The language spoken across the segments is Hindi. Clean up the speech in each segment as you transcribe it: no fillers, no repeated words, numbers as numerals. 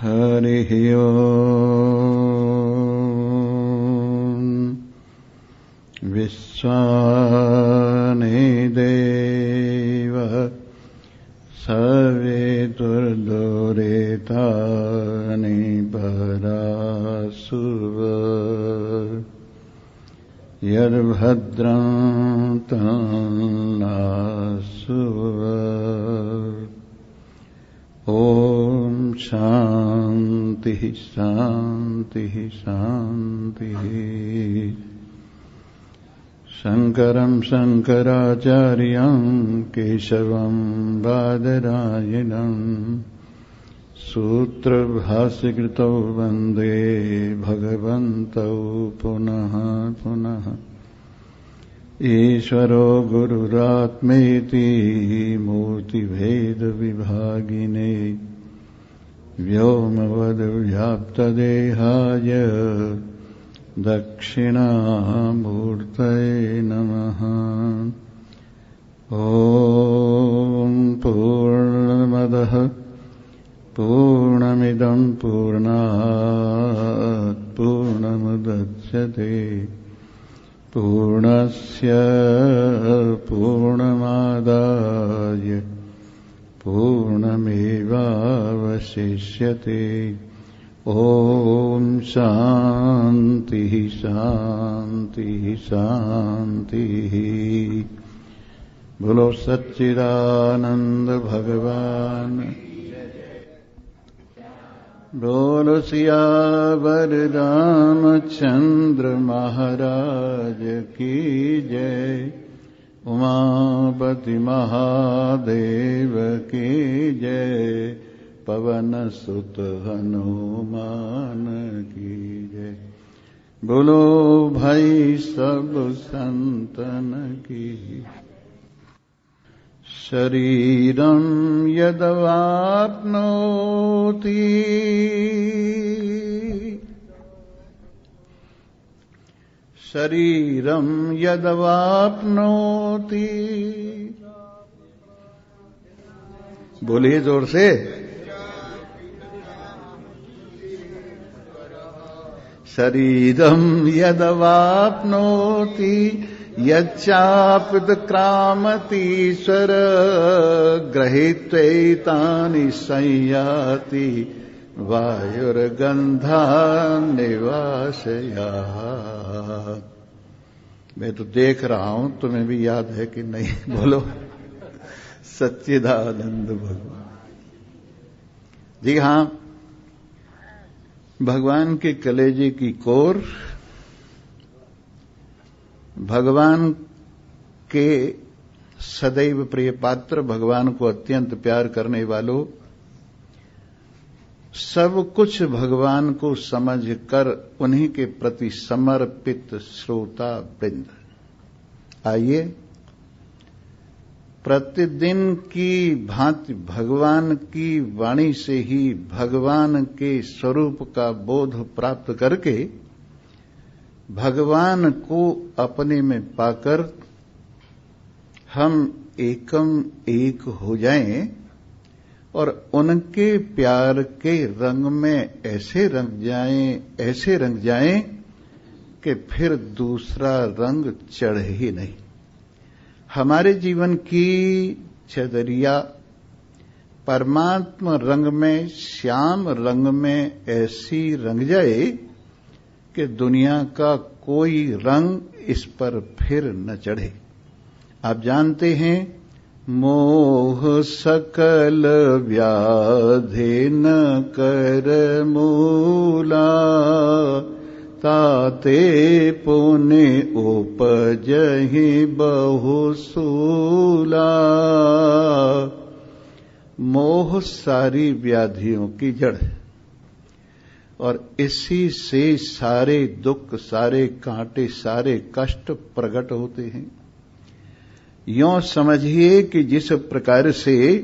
हरिः ओम्। विश्वानि देव सवितुर्दुरितानि परासुव यद्भद्रं तन्नासुव। ॐ शान्तिः शान्तिः शान्तिः। शङ्करं शङ्कराचार्यं केशवं बादरायणं सूत्रभाष्यकृतौ वन्दे भगवन्तौ पुनः पुनः। ईश्वरो गुरुरात्मेति मूर्तिभेदविभागिने व्योमवद्व्याप्तदेहाय दक्षिणामूर्तये नमः। ॐ पूर्णमदः पूर्णमिदं पूर्णात् पूर्णमुदच्यते पूर्णस्य पूर्णमादाय पूर्णमेवावशिष्यते। ॐ शान्तिः शान्तिः शान्तिः। बोलो सच्चिदानंद भगवान, बोलो सियावर रामचंद्र महाराज की जय। उमापति महादेव की जय। पवन सुत हनुमान की जय। बोलो भाई सब संतन की। शरीरं यदवाप्नोति शरीरं यदवाप्नोति। बोलिए जोर से। शरीरं यदवाप्नोति यच्चाप्यक्रामतीश्वर गृहीत्वैतानि संयाति वायुर्गन्धान्निवासयात्। मैं तो देख रहा हूं, तुम्हें भी याद है कि नहीं? बोलो सच्चिदानंद भगवान। जी हां, भगवान के कलेजे की कोर, भगवान के सदैव प्रिय पात्र, भगवान को अत्यंत प्यार करने वालों, सब कुछ भगवान को समझकर उन्हीं के प्रति समर्पित श्रोता वृंद, आइए प्रतिदिन की भांति भगवान की वाणी से ही भगवान के स्वरूप का बोध प्राप्त करके भगवान को अपने में पाकर हम एकम एक हो जाएं और उनके प्यार के रंग में ऐसे रंग जाएं कि फिर दूसरा रंग चढ़े ही नहीं। हमारे जीवन की चदरिया परमात्मा रंग में, श्याम रंग में ऐसी रंग जाए कि दुनिया का कोई रंग इस पर फिर न चढ़े। आप जानते हैं, मोह सकल व्याधि न कर मूला, ताते पुण्य उपजहि बहुसूला। मोह सारी व्याधियों की जड़ है और इसी से सारे दुख, सारे कांटे, सारे कष्ट प्रकट होते हैं। यों समझिए कि जिस प्रकार से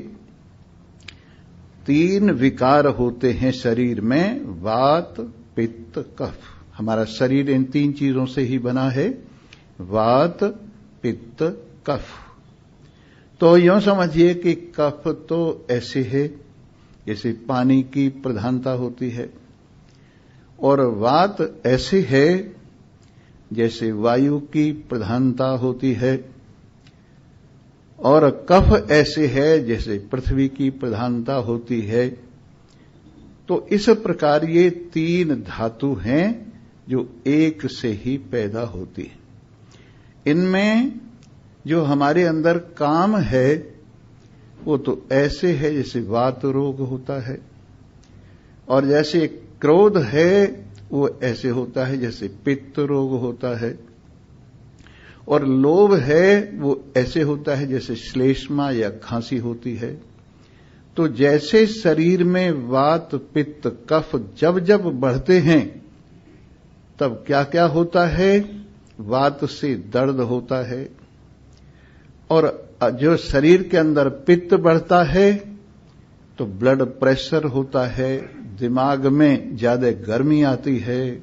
3 विकार होते हैं शरीर में, वात, पित्त, कफ। हमारा शरीर इन 3 चीजों से ही बना है, वात, पित्त, कफ। तो यों समझिए कि कफ तो ऐसे है जैसे पानी की प्रधानता होती है, और वात ऐसे है जैसे वायु की प्रधानता होती है, और कफ ऐसे है जैसे पृथ्वी की प्रधानता होती है। तो इस प्रकार ये 3 धातु हैं जो एक से ही पैदा होती है। इनमें जो हमारे अंदर काम है वो तो ऐसे है जैसे वात रोग होता है, और जैसे क्रोध है वो ऐसे होता है जैसे पित्त रोग होता है, और लोभ है वो ऐसे होता है जैसे श्लेष्मा या खांसी होती है। तो जैसे शरीर में वात पित्त कफ जब जब बढ़ते हैं तब क्या क्या होता है, वात से दर्द होता है, और जो शरीर के अंदर पित्त बढ़ता है तो ब्लड प्रेशर होता है, दिमाग में ज्यादा गर्मी आती है,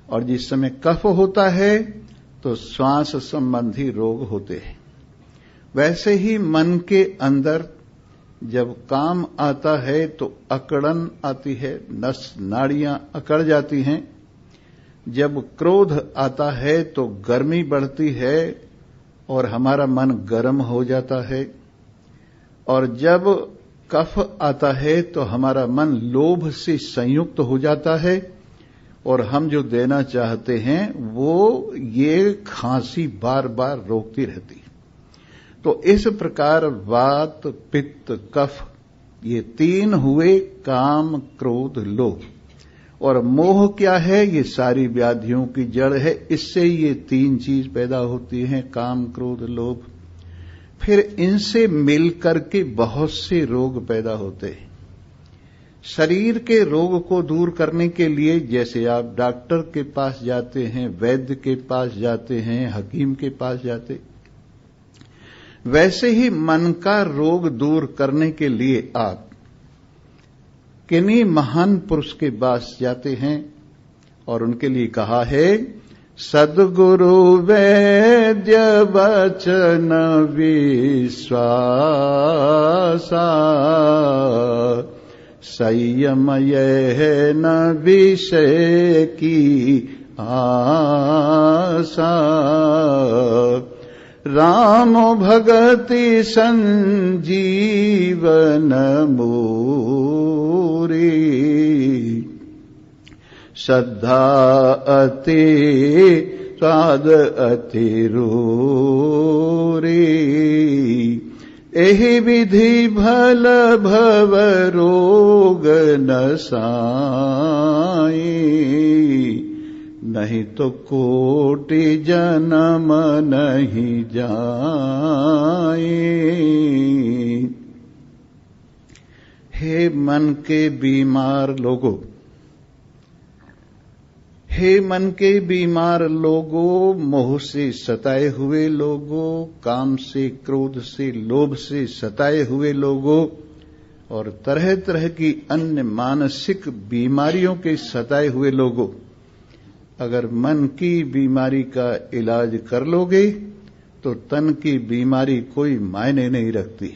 और जिस समय कफ होता है तो श्वास संबंधी रोग होते हैं। वैसे ही मन के अंदर जब काम आता है तो अकड़न आती है, नस नाड़ियां अकड़ जाती हैं। जब क्रोध आता है तो गर्मी बढ़ती है और हमारा मन गर्म हो जाता है, और जब कफ आता है तो हमारा मन लोभ से संयुक्त हो जाता है, और हम जो देना चाहते हैं वो ये खांसी बार बार रोकती रहती है। तो इस प्रकार वात पित्त कफ ये 3 हुए, काम क्रोध लोभ, और मोह क्या है, ये सारी व्याधियों की जड़ है। इससे ये 3 चीज पैदा होती हैं, काम क्रोध लोभ। फिर इनसे मिलकर के बहुत से रोग पैदा होते हैं। शरीर के रोग को दूर करने के लिए जैसे आप डॉक्टर के पास जाते हैं, वैद्य के पास जाते हैं, हकीम के पास जाते, वैसे ही मन का रोग दूर करने के लिए आप किन्हीं महान पुरुष के पास जाते हैं, और उनके लिए कहा है सद्गुरु वैद्य वचन विश्वासा, संयम यह न विषय की आशा, राम भगति संजीवन मूरी, श्रद्धा अति स्वाद अति रूरी, एहि विधि भल भव रोग न साई, नहीं तो कोटि जन्म नहीं जाए। हे मन के बीमार लोगों, हे मन के बीमार लोगों, मोह से सताए हुए लोगों, काम से क्रोध से लोभ से सताए हुए लोगों, और तरह तरह की अन्य मानसिक बीमारियों के सताए हुए लोगों, अगर मन की बीमारी का इलाज कर लोगे तो तन की बीमारी कोई मायने नहीं रखती।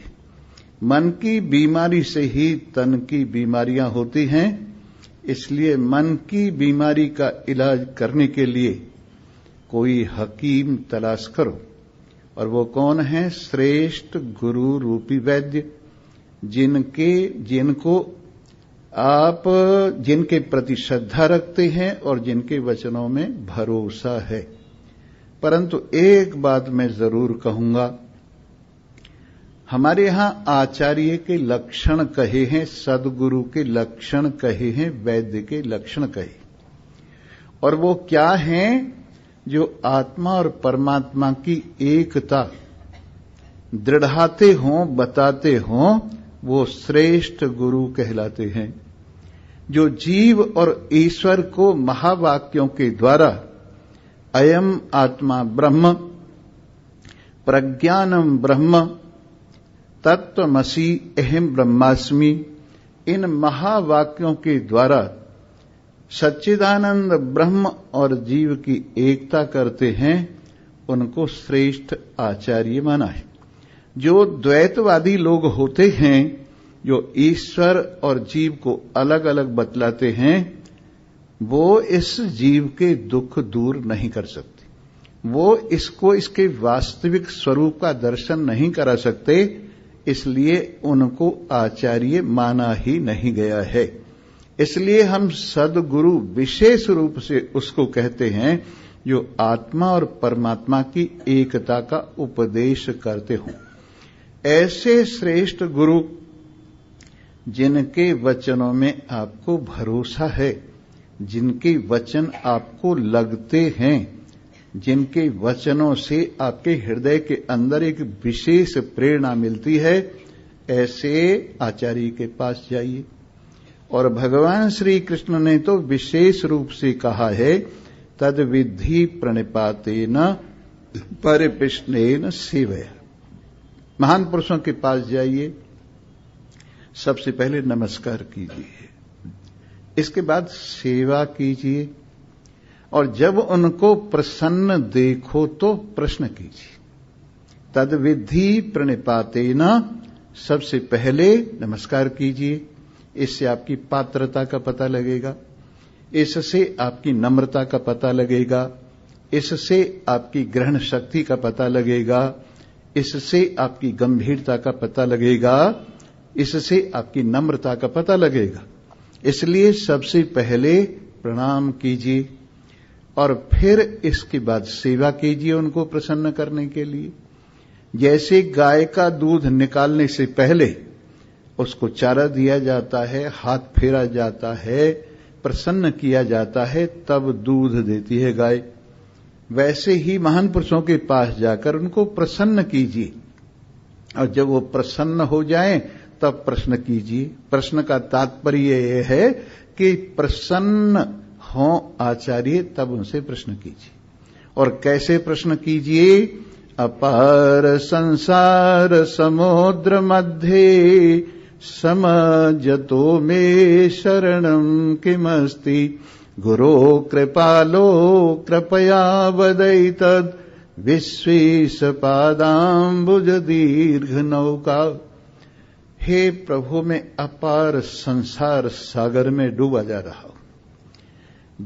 मन की बीमारी से ही तन की बीमारियां होती हैं। इसलिए मन की बीमारी का इलाज करने के लिए कोई हकीम तलाश करो, और वो कौन है? श्रेष्ठ गुरु रूपी वैद्य, जिनको आप जिनके प्रति श्रद्धा रखते हैं और जिनके वचनों में भरोसा है। परंतु एक बात मैं जरूर कहूंगा, हमारे यहां आचार्य के लक्षण कहे हैं, सद्गुरु के लक्षण कहे हैं, वैद्य के लक्षण कहे, और वो क्या हैं? जो आत्मा और परमात्मा की एकता दृढ़ाते हों, बताते हों, वो श्रेष्ठ गुरु कहलाते हैं। जो जीव और ईश्वर को महावाक्यों के द्वारा अयम आत्मा ब्रह्म, प्रज्ञानम ब्रह्म, तत्वमसि अहम ब्रह्मास्मि, इन महावाक्यों के द्वारा सच्चिदानंद ब्रह्म और जीव की एकता करते हैं, उनको श्रेष्ठ आचार्य माना है। जो द्वैतवादी लोग होते हैं जो ईश्वर और जीव को अलग अलग बतलाते हैं, वो इस जीव के दुख दूर नहीं कर सकते, वो इसको इसके वास्तविक स्वरूप का दर्शन नहीं करा सकते, इसलिए उनको आचार्य माना ही नहीं गया है। इसलिए हम सद्गुरु विशेष रूप से उसको कहते हैं जो आत्मा और परमात्मा की एकता का उपदेश करते हों। ऐसे श्रेष्ठ गुरु जिनके वचनों में आपको भरोसा है, जिनके वचन आपको लगते हैं, जिनके वचनों से आपके हृदय के अंदर एक विशेष प्रेरणा मिलती है, ऐसे आचार्य के पास जाइए। और भगवान श्री कृष्ण ने तो विशेष रूप से कहा है, तद विद्धि प्रणिपातेन परिप्रश्नेन सेवया। महान पुरुषों के पास जाइए, सबसे पहले नमस्कार कीजिए, इसके बाद सेवा कीजिए, और जब उनको प्रसन्न देखो तो प्रश्न कीजिए। तद विद्धि प्रणिपातेन, सबसे पहले नमस्कार कीजिए, इससे आपकी पात्रता का पता लगेगा, इससे आपकी नम्रता का पता लगेगा, इससे आपकी ग्रहण शक्ति का पता लगेगा, इससे आपकी गंभीरता का पता लगेगा, इससे आपकी नम्रता का पता लगेगा। इसलिए सबसे पहले प्रणाम कीजिए और फिर इसके बाद सेवा कीजिए उनको प्रसन्न करने के लिए। जैसे गाय का दूध निकालने से पहले उसको चारा दिया जाता है, हाथ फेरा जाता है, प्रसन्न किया जाता है, तब दूध देती है गाय। वैसे ही महान पुरुषों के पास जाकर उनको प्रसन्न कीजिए, और जब वो प्रसन्न हो जाएं तब प्रश्न कीजिए। प्रश्न का तात्पर्य यह है कि प्रसन्न हो आचार्य, तब उनसे प्रश्न कीजिए। और कैसे प्रश्न कीजिए? अपार संसार समुद्र मध्य समजतो मे शरणं किमस्ति गुरो कृपालो कृपया वदैतद् विश्वेशपादाम्बुज दीर्घ नौका। हे प्रभु, मैं अपार संसार सागर में डूबा जा रहा हूं,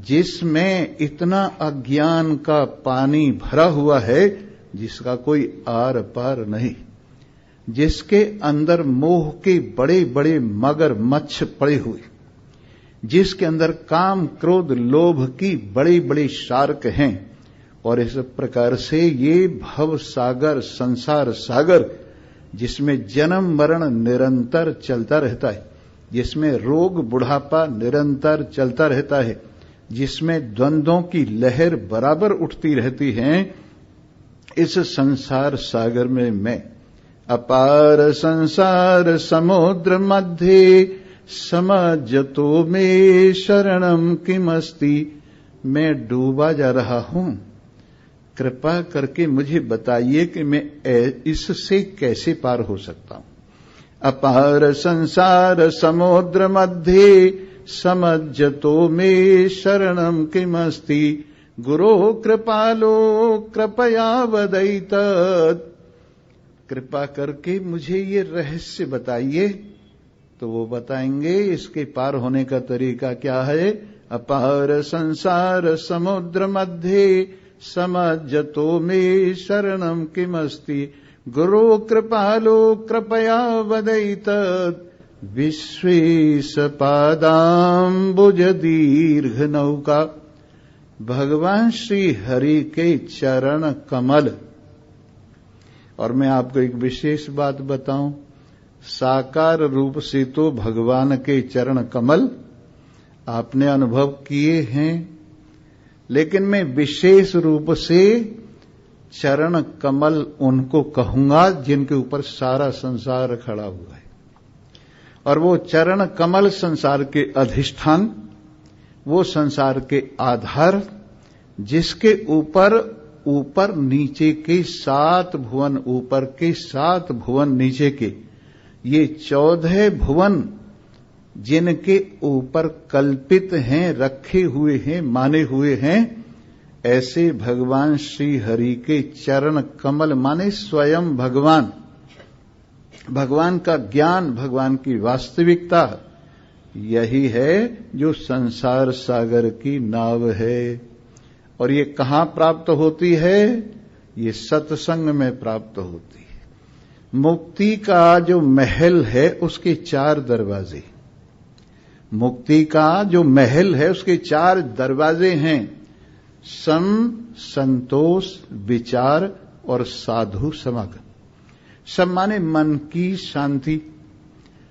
जिसमें इतना अज्ञान का पानी भरा हुआ है जिसका कोई आर पार नहीं, जिसके अंदर मोह के बड़े बड़े मगरमच्छ पड़े हुए, जिसके अंदर काम क्रोध लोभ की बड़ी बड़ी शार्क हैं। और इस प्रकार से ये भव सागर, संसार सागर, जिसमें जन्म मरण निरंतर चलता रहता है, जिसमें रोग बुढ़ापा निरंतर चलता रहता है, जिसमें द्वंद्वों की लहर बराबर उठती रहती है, इस संसार सागर में मैं अपार संसार समुद्र मध्य समजतो मे शरणम किमस्ति, मैं डूबा जा रहा हूं, कृपा करके मुझे बताइए कि मैं इससे कैसे पार हो सकता हूं। अपार संसार समुद्र मध्य समजतो मे शरणम किमस्ति गुरो कृपालो कृपया वदैतद्, कृपा करके मुझे ये रहस्य बताइए। तो वो बताएंगे इसके पार होने का तरीका क्या है। अपार संसार समुद्र मध्य समजतो मे शरणम किमस्ति गुरो कृपालो कृपया वदैतद् विश्वेश पादाम्बुज दीर्घ नौका। भगवान श्री हरि के चरण कमल। और मैं आपको एक विशेष बात बताऊं, साकार रूप से तो भगवान के चरण कमल आपने अनुभव किए हैं, लेकिन मैं विशेष रूप से चरण कमल उनको कहूंगा जिनके ऊपर सारा संसार खड़ा हुआ है। और वो चरण कमल संसार के अधिष्ठान, वो संसार के आधार, जिसके ऊपर नीचे के 7 भुवन, ऊपर के 7 भुवन, नीचे के ये 14 भुवन जिनके ऊपर कल्पित हैं, रखे हुए हैं, माने हुए हैं, ऐसे भगवान श्री हरि के चरण कमल माने स्वयं भगवान। भगवान का ज्ञान, भगवान की वास्तविकता, यही है जो संसार सागर की नाव है। और ये कहां प्राप्त होती है? ये सत्संग में प्राप्त होती है। मुक्ति का जो महल है उसके 4 दरवाजे, मुक्ति का जो महल है उसके 4 दरवाजे हैं, सम, संतोष, विचार और साधु समागम। सम माने मन की शांति।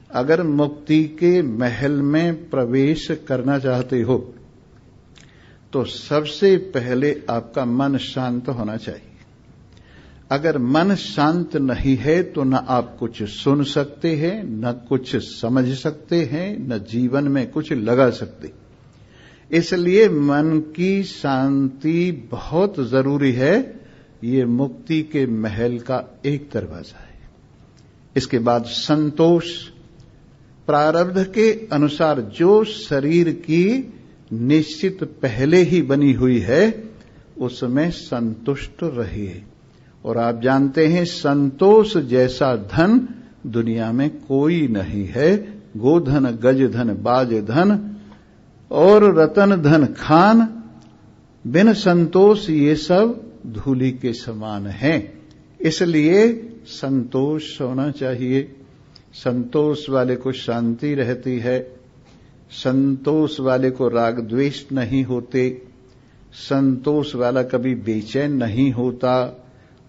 अगर मुक्ति के महल में प्रवेश करना चाहते हो तो सबसे पहले आपका मन शांत होना चाहिए। अगर मन शांत नहीं है तो न आप कुछ सुन सकते हैं, न कुछ समझ सकते हैं, न जीवन में कुछ लगा सकते। इसलिए मन की शांति बहुत जरूरी है। ये मुक्ति के महल का एक दरवाजा है। इसके बाद संतोष। प्रारब्ध के अनुसार जो शरीर की निश्चित पहले ही बनी हुई है उसमें संतुष्ट रहिए। और आप जानते हैं संतोष जैसा धन दुनिया में कोई नहीं है। गोधन, गजधन, बाजधन और रतन धन खान, बिन संतोष ये सब धूलि के समान हैं। इसलिए संतोष होना चाहिए। संतोष वाले को शांति रहती है, संतोष वाले को राग द्वेष नहीं होते, संतोष वाला कभी बेचैन नहीं होता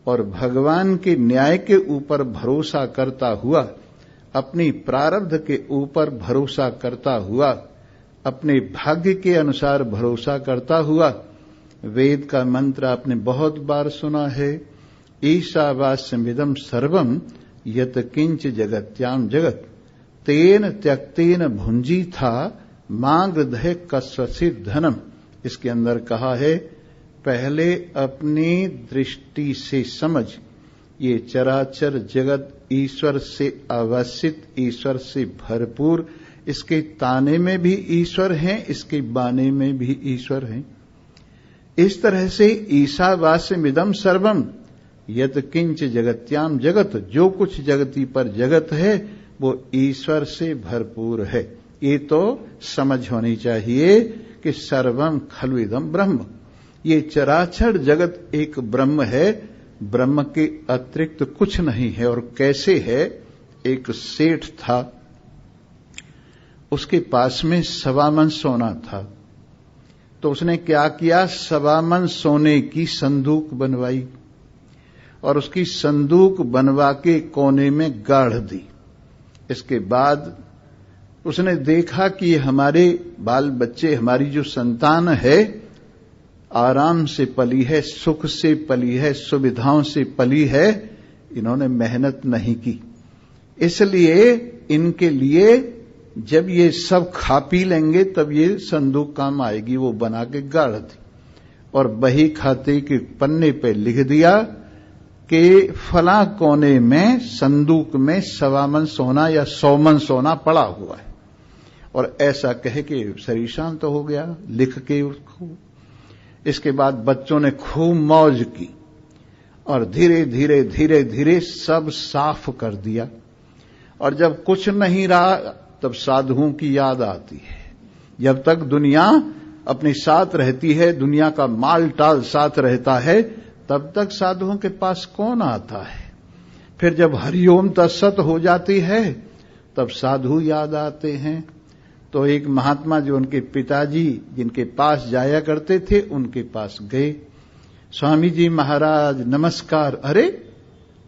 और भगवान के न्याय के ऊपर भरोसा करता हुआ, अपनी प्रारब्ध के ऊपर भरोसा करता हुआ, अपने भाग्य के अनुसार भरोसा करता हुआ। वेद का मंत्र आपने बहुत बार सुना है, ईशावास्यमिदं सर्वं यत किंच जगत्याम जगत तेन त्यक्तेन भुंजी था मांगधे कस्वसित धनम। इसके अंदर कहा है पहले अपनी दृष्टि से समझ, ये चराचर जगत ईश्वर से अवस्थित, ईश्वर से भरपूर, इसके ताने में भी ईश्वर हैं, इसके बाने में भी ईश्वर हैं। इस तरह से ईशावास्यमिदं सर्वम यत किंच जगत्याम जगत, जो कुछ जगती पर जगत है वो ईश्वर से भरपूर है। ये तो समझ होनी चाहिए कि सर्वम खलु इदं ब्रह्म, ये चराचर जगत एक ब्रह्म है, ब्रह्म के अतिरिक्त कुछ नहीं है। और कैसे है? एक सेठ था, उसके पास में 1.25 मन सोना था। तो उसने क्या किया? 1.25 मन सोने की संदूक बनवाई और उसकी संदूक बनवा के कोने में गाड़ दी। इसके बाद उसने देखा कि हमारे बाल बच्चे, हमारी जो संतान है, आराम से पली है, सुख से पली है, सुविधाओं से पली है, इन्होंने मेहनत नहीं की। इसलिए इनके लिए जब ये सब खा पी लेंगे तब ये संदूक काम आएगी। वो बना के गाड़ दी और बही खाते के पन्ने पे लिख दिया कि फला कोने में संदूक में 1.25 मन सोना या 100 मन सोना पड़ा हुआ है। और ऐसा कह के शरीर शांत हो गया लिख के उसको। इसके बाद बच्चों ने खूब मौज की और धीरे धीरे धीरे धीरे सब साफ कर दिया। और जब कुछ नहीं रहा तब साधुओं की याद आती है। जब तक दुनिया अपने साथ रहती है, दुनिया का माल टाल साथ रहता है, तब तक साधुओं के पास कौन आता है? फिर जब हरिओम तत्सत हो जाती है तब साधु याद आते हैं। तो एक महात्मा जो उनके पिताजी जिनके पास जाया करते थे, उनके पास गए। स्वामी जी महाराज नमस्कार। अरे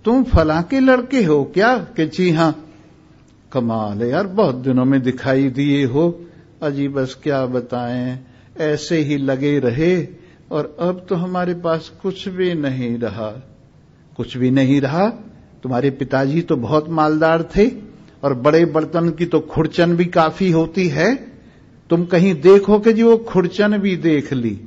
तुम फला के लड़के हो क्या? कि जी हां। कमाल है यार, बहुत दिनों में दिखाई दिए हो। अजी बस क्या बताएं, ऐसे ही लगे रहे और अब तो हमारे पास कुछ भी नहीं रहा। कुछ भी नहीं रहा? तुम्हारे पिताजी तो बहुत मालदार थे और बड़े बर्तन की तो खुरचन भी काफी होती है। तुम कहीं देखो कि जी वो खुरचन भी देख ली।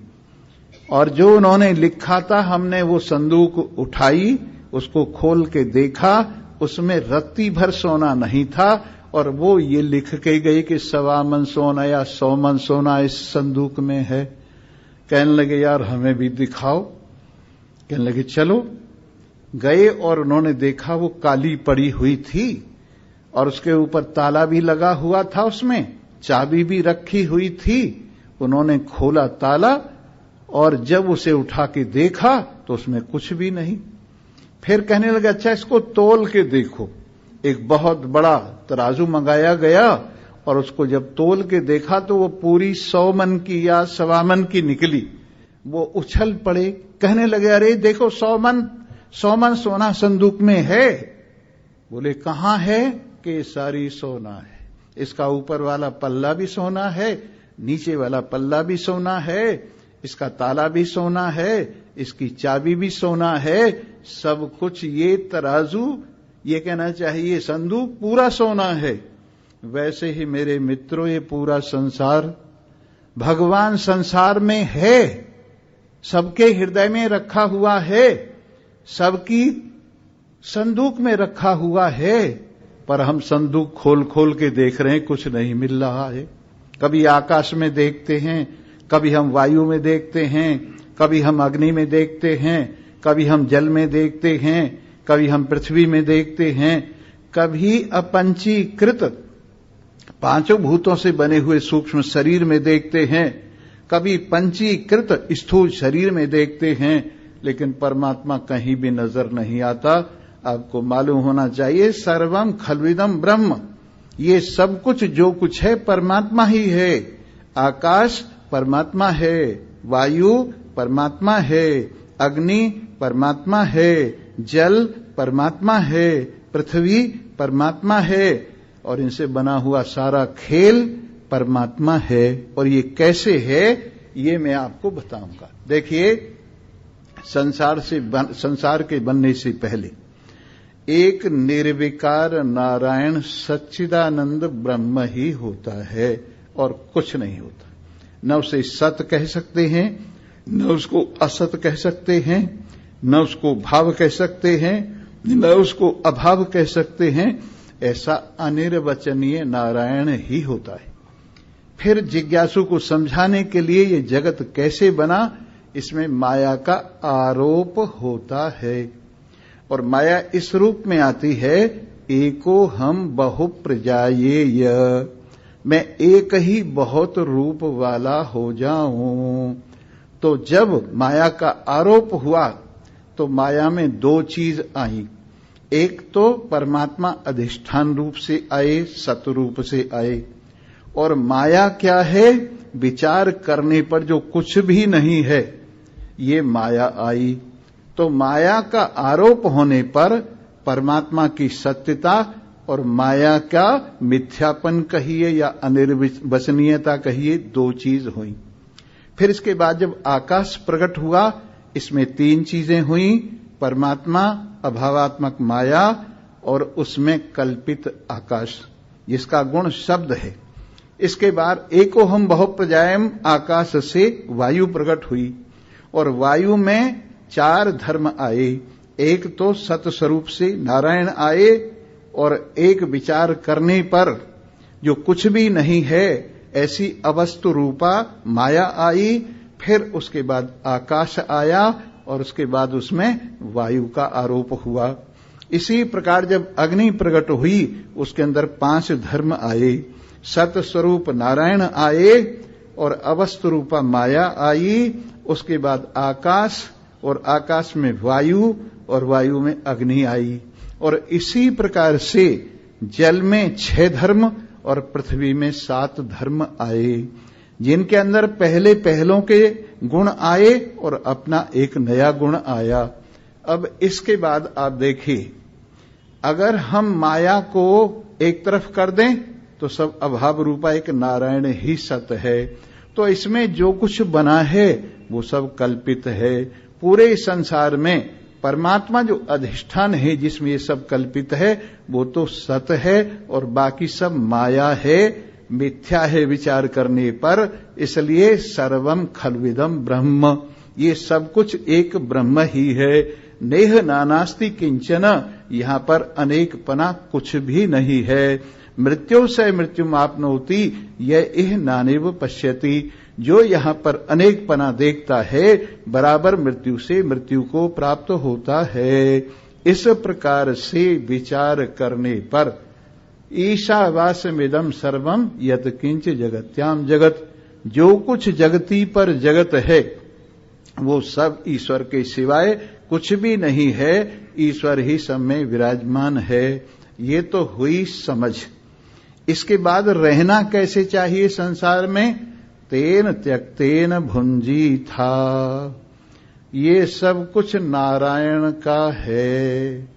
और जो उन्होंने लिखा था, हमने वो संदूक उठाई, उसको खोल के देखा, उसमें रत्ती भर सोना नहीं था और वो ये लिख के गए कि 1.25 मन सोना या 100 मन सोना इस संदूक में है। कहने लगे यार हमें भी दिखाओ। कहने लगे चलो। गए और उन्होंने देखा वो काली पड़ी हुई थी और उसके ऊपर ताला भी लगा हुआ था, उसमें चाबी भी रखी हुई थी। उन्होंने खोला ताला और जब उसे उठा के देखा तो उसमें कुछ भी नहीं। फिर कहने लगे अच्छा इसको तोल के देखो। एक बहुत बड़ा तराजू मंगाया गया और उसको जब तोल के देखा तो वो पूरी 100 मन की या 1.25 मन की निकली। वो उछल पड़े, कहने लगे अरे देखो 100 मन सोना संदूक में है। बोले कहां है? कि सारी सोना है, इसका ऊपर वाला पल्ला भी सोना है, नीचे वाला पल्ला भी सोना है, इसका ताला भी सोना है, इसकी चाबी भी सोना है, सब कुछ ये तराजू, ये कहना चाहिए संदूक पूरा सोना है। वैसे ही मेरे मित्रों ये पूरा संसार, भगवान संसार में है, सबके हृदय में रखा हुआ है, सबकी संदूक में रखा हुआ है, पर हम संदूक खोल खोल के देख रहे हैं, कुछ नहीं मिल रहा है। कभी आकाश में देखते हैं, कभी हम वायु में देखते हैं, कभी हम अग्नि में देखते हैं, कभी हम जल में देखते हैं, कभी हम पृथ्वी में देखते हैं, कभी अपंचीकृत 5 भूतों से बने हुए सूक्ष्म शरीर में देखते हैं, कभी पंचीकृत स्थूल शरीर में देखते हैं, लेकिन परमात्मा कहीं भी नजर नहीं आता। आपको मालूम होना चाहिए सर्वम खल्विदम ब्रह्म, ये सब कुछ जो कुछ है परमात्मा ही है। आकाश परमात्मा है, वायु परमात्मा है, अग्नि परमात्मा है, जल परमात्मा है, पृथ्वी परमात्मा है और इनसे बना हुआ सारा खेल परमात्मा है। और ये कैसे है ये मैं आपको बताऊंगा। देखिए संसार के बनने से पहले एक निर्विकार नारायण सच्चिदानंद ब्रह्म ही होता है और कुछ नहीं होता। न उसे सत कह सकते हैं, न उसको असत कह सकते हैं, न उसको भाव कह सकते हैं, न उसको अभाव कह सकते हैं। ऐसा अनिर्वचनीय नारायण ही होता है। फिर जिज्ञासु को समझाने के लिए ये जगत कैसे बना, इसमें माया का आरोप होता है। और माया इस रूप में आती है, एको हम बहु प्रजायेय, मैं एक ही बहुत रूप वाला हो जाऊं। तो जब माया का आरोप हुआ तो माया में 2 चीज आई। एक तो परमात्मा अधिष्ठान रूप से आए, सतरूप से आए। और माया क्या है? विचार करने पर जो कुछ भी नहीं है, ये माया आई। तो माया का आरोप होने पर परमात्मा की सत्यता और माया का मिथ्यापन कहिए या अनिर्वचनीयता कहिए, 2 चीज हुई। फिर इसके बाद जब आकाश प्रकट हुआ, इसमें 3 चीजें हुई, परमात्मा, अभावात्मक माया और उसमें कल्पित आकाश, जिसका गुण शब्द है। इसके बाद एको हम बहु प्रजायम, आकाश से वायु प्रकट हुई और वायु में 4 धर्म आए। एक तो सत स्वरूप से नारायण आए और एक विचार करने पर जो कुछ भी नहीं है ऐसी अवस्तु रूपा माया आई। फिर उसके बाद आकाश आया और उसके बाद उसमें वायु का आरोप हुआ। इसी प्रकार जब अग्नि प्रकट हुई, उसके अंदर 5 धर्म आए। सत स्वरूप नारायण आए और अवस्तु रूपा माया आई। उसके बाद आकाश और आकाश में वायु और वायु में अग्नि आई। और इसी प्रकार से जल में 6 धर्म और पृथ्वी में 7 धर्म आए, जिनके अंदर पहले पहलों के गुण आए और अपना एक नया गुण आया। अब इसके बाद आप देखिए, अगर हम माया को एक तरफ कर दें तो सब अभाव रूपा एक नारायण ही सत्य है। तो इसमें जो कुछ बना है वो सब कल्पित है। पूरे संसार में परमात्मा जो अधिष्ठान है जिसमें ये सब कल्पित है वो तो सत्य है और बाकी सब माया है, मिथ्या है विचार करने पर। इसलिए सर्वम खल्विदम ब्रह्म, ये सब कुछ एक ब्रह्म ही है। नेह नानास्ति किंचन, यहां पर अनेकपना कुछ भी नहीं है। मृत्यु से मृत्युम आपनोति यह इह नानेव पश्यति, जो यहां पर अनेकपना देखता है बराबर मृत्यु से मृत्यु को प्राप्त होता है। इस प्रकार से विचार करने पर ईशावास्यमिदं सर्वम यत् किंच जगत्याम जगत, जो कुछ जगती पर जगत है वो सब ईश्वर के सिवाय कुछ भी नहीं है, ईश्वर ही सब में विराजमान है। ये तो हुई समझ। इसके बाद रहना कैसे चाहिए संसार में? तेन त्यक्तेन भुंजी था। ये सब कुछ नारायण का है,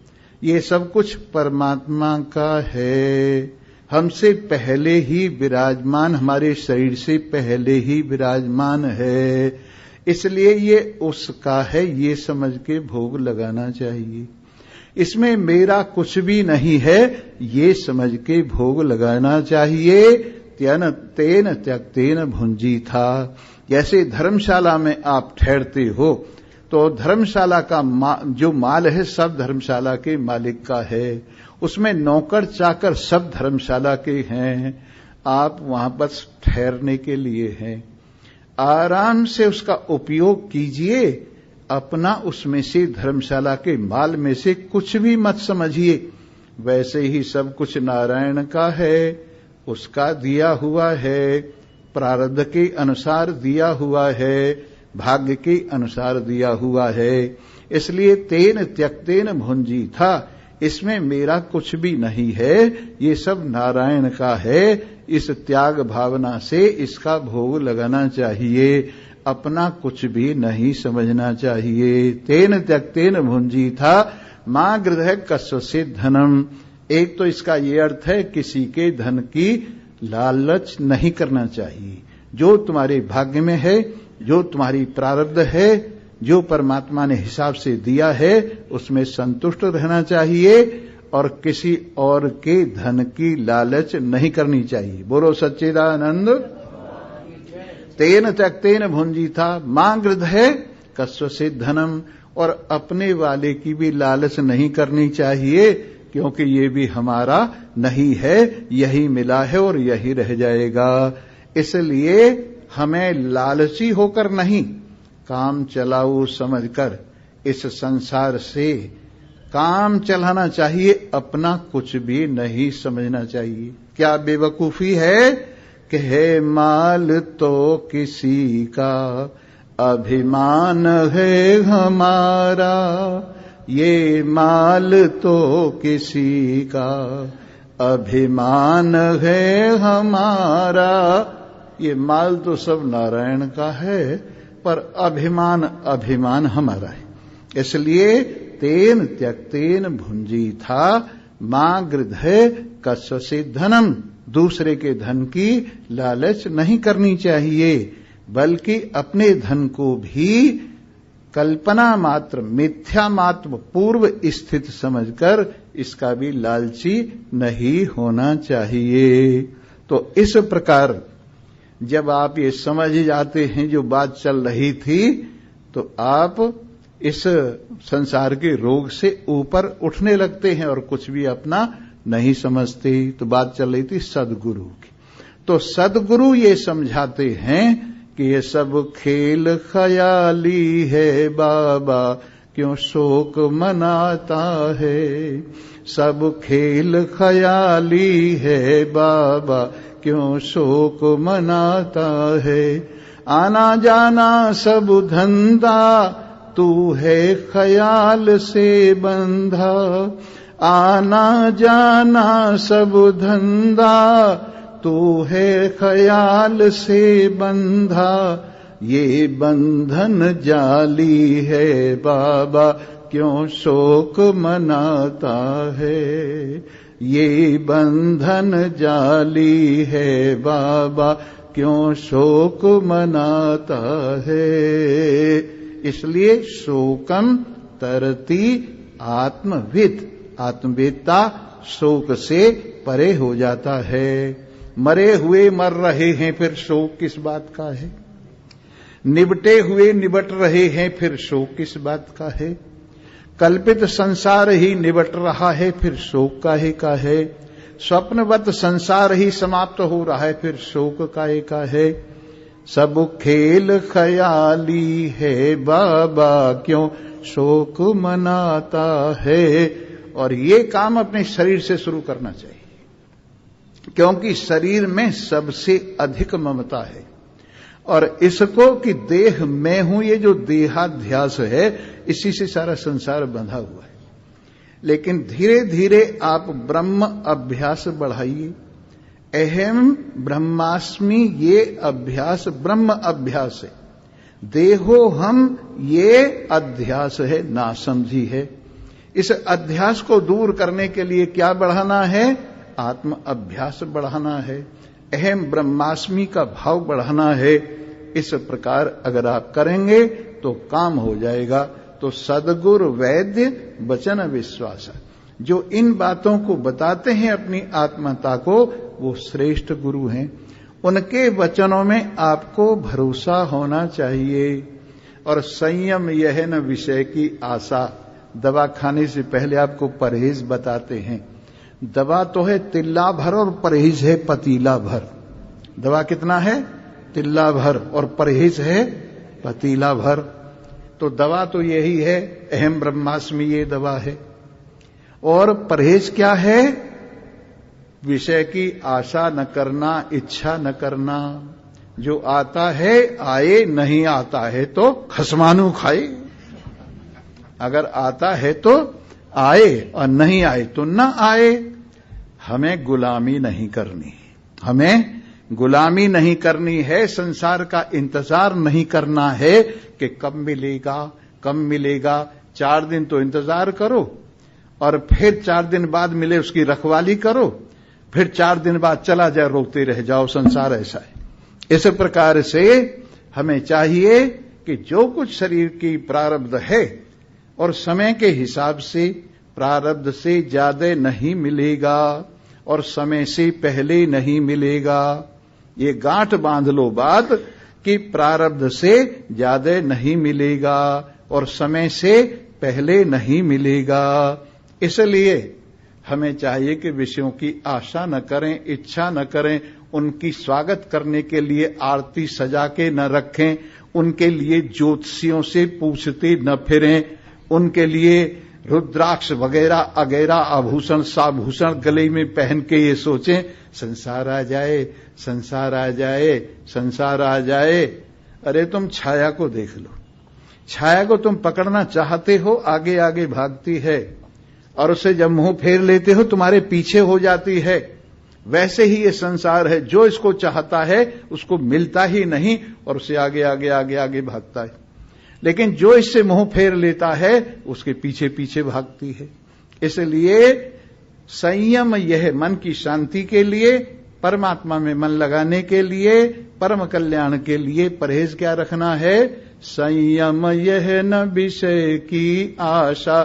ये सब कुछ परमात्मा का है, हमसे पहले ही विराजमान, हमारे शरीर से पहले ही विराजमान है, इसलिए ये उसका है, ये समझ के भोग लगाना चाहिए। इसमें मेरा कुछ भी नहीं है, ये समझ के भोग लगाना चाहिए। तेन त्यक्तेन भुंजी था। जैसे धर्मशाला में आप ठहरते हो तो धर्मशाला का जो माल है सब धर्मशाला के मालिक का है, उसमें नौकर चाकर सब धर्मशाला के हैं, आप वहां बस ठहरने के लिए हैं। आराम से उसका उपयोग कीजिए, अपना उसमें से धर्मशाला के माल में से कुछ भी मत समझिए। वैसे ही सब कुछ नारायण का है, उसका दिया हुआ है, प्रारब्ध के अनुसार दिया हुआ है, भाग्य के अनुसार दिया हुआ है। इसलिए तेन त्यक्तेन भुंजी था, इसमें मेरा कुछ भी नहीं है, ये सब नारायण का है। इस त्याग भावना से इसका भोग लगाना चाहिए, अपना कुछ भी नहीं समझना चाहिए। तेन त्यक्तेन भुंजी था मां गृह कस्य धनम। एक तो इसका ये अर्थ है किसी के धन की लालच नहीं करना चाहिए। जो तुम्हारे भाग्य में है, जो तुम्हारी प्रारब्ध है, जो परमात्मा ने हिसाब से दिया है, उसमें संतुष्ट रहना चाहिए और किसी और के धन की लालच नहीं करनी चाहिए। बोलो सच्चिदानंद। तेन त्यक्तेन भुंजी था मां गृह कस्य धनम। और अपने वाले की भी लालच नहीं करनी चाहिए, क्योंकि ये भी हमारा नहीं है, यही मिला है और यही रह जाएगा। इसलिए हमें लालची होकर नहीं, काम चलाऊ समझकर इस संसार से काम चलाना चाहिए, अपना कुछ भी नहीं समझना चाहिए। क्या बेवकूफी है कि है माल तो किसी का, अभिमान है हमारा, ये माल तो किसी का, अभिमान है हमारा। ये माल तो सब नारायण का है, पर अभिमान हमारा है। इसलिए तेन त्यक्तेन भुंजी था मां गृह कस्य धनम। दूसरे के धन की लालच नहीं करनी चाहिए, बल्कि अपने धन को भी कल्पना मात्र, मिथ्या मात्र, पूर्व स्थित समझकर इसका भी लालची नहीं होना चाहिए। तो इस प्रकार जब आप ये समझ जाते हैं जो बात चल रही थी, तो आप इस संसार के रोग से ऊपर उठने लगते हैं और कुछ भी अपना नहीं समझते। तो बात चल रही थी सद्गुरु की। तो सद्गुरु ये समझाते हैं कि ये सब खेल खयाली है बाबा, क्यों शोक मनाता है। सब खेल खयाली है बाबा, क्यों शोक मनाता है। आना जाना सब धंधा, तू है ख्याल से बंधा। आना जाना सब धंधा, तू है ख्याल से बंधा। ये बंधन जाली है बाबा, क्यों शोक मनाता है। ये बंधन जाली है बाबा, क्यों शोक मनाता है। इसलिए शोकम तरती आत्मविद। आत्मवेदता शोक से परे हो जाता है। मरे हुए मर रहे हैं, फिर शोक किस बात का है। निबटे हुए निबट रहे हैं, फिर शोक किस बात का है। कल्पित संसार ही निबट रहा है, फिर शोक काहे का है। स्वप्नवत संसार ही समाप्त हो रहा है, फिर शोक काहे का है। सब खेल ख्याली है, बाबा क्यों शोक मनाता है। और ये काम अपने शरीर से शुरू करना चाहिए, क्योंकि शरीर में सबसे अधिक ममता है। और इसको कि देह मैं हूं, ये जो देहाध्यास है, इसी से सारा संसार बंधा हुआ है। लेकिन धीरे धीरे आप ब्रह्म अभ्यास बढ़ाइए। अहम ब्रह्मास्मि ये अभ्यास ब्रह्म अभ्यास है। देहो हम ये अध्यास है, नासमझी है। इस अध्यास को दूर करने के लिए क्या बढ़ाना है? आत्म अभ्यास बढ़ाना है, अहम ब्रह्मास्मि का भाव बढ़ाना है। इस प्रकार अगर आप करेंगे तो काम हो जाएगा। तो सद्गुरु वैद्य वचन विश्वास, जो इन बातों को बताते हैं अपनी आत्मता को, वो श्रेष्ठ गुरु हैं। उनके वचनों में आपको भरोसा होना चाहिए। और संयम यह न विषय की आशा। दवा खाने से पहले आपको परहेज बताते हैं। दवा तो है तिल्ला भर और परहेज है पतीला भर। दवा कितना है? तिल्ला भर, और परहेज है पतीला भर। तो दवा तो यही है, अहम ब्रह्मास्मि ये दवा है। और परहेज क्या है? विषय की आशा न करना, इच्छा न करना। जो आता है आए, नहीं आता है तो खसमानू खाए। अगर आता है तो आए और नहीं आए तो न आए। हमें गुलामी नहीं करनी, हमें गुलामी नहीं करनी है। संसार का इंतजार नहीं करना है कि कब मिलेगा कब मिलेगा। 4 दिन तो इंतजार करो और फिर 4 दिन बाद मिले उसकी रखवाली करो, फिर 4 दिन बाद चला जाए, रोते रह जाओ। संसार ऐसा है। इस प्रकार से हमें चाहिए कि जो कुछ शरीर की प्रारब्ध है और समय के हिसाब से प्रारब्ध से ज्यादा नहीं मिलेगा और समय से पहले नहीं मिलेगा। ये गांठ बांध लो बात कि प्रारब्ध से ज्यादा नहीं मिलेगा और समय से पहले नहीं मिलेगा। इसलिए हमें चाहिए कि विषयों की आशा न करें, इच्छा न करें। उनकी स्वागत करने के लिए आरती सजा के न रखें, उनके लिए ज्योतिषियों से पूछते न फिरें, उनके लिए रुद्राक्ष वगैरह अगैरह आभूषण साभूषण गले में पहन के ये सोचें संसार आ जाए, संसार आ जाए, संसार आ जाए। अरे तुम छाया को देख लो, छाया को तुम पकड़ना चाहते हो, आगे आगे भागती है और उसे जब मुंह फेर लेते हो तुम्हारे पीछे हो जाती है। वैसे ही ये संसार है, जो इसको चाहता है उसको मिलता ही नहीं और उसे आगे आगे आगे आगे भागता है। लेकिन जो इससे मुंह फेर लेता है उसके पीछे पीछे भागती है। इसलिए संयम यह मन की शांति के लिए, परमात्मा में मन लगाने के लिए, परम कल्याण के लिए परहेज क्या रखना है? संयम यह न विषय की आशा,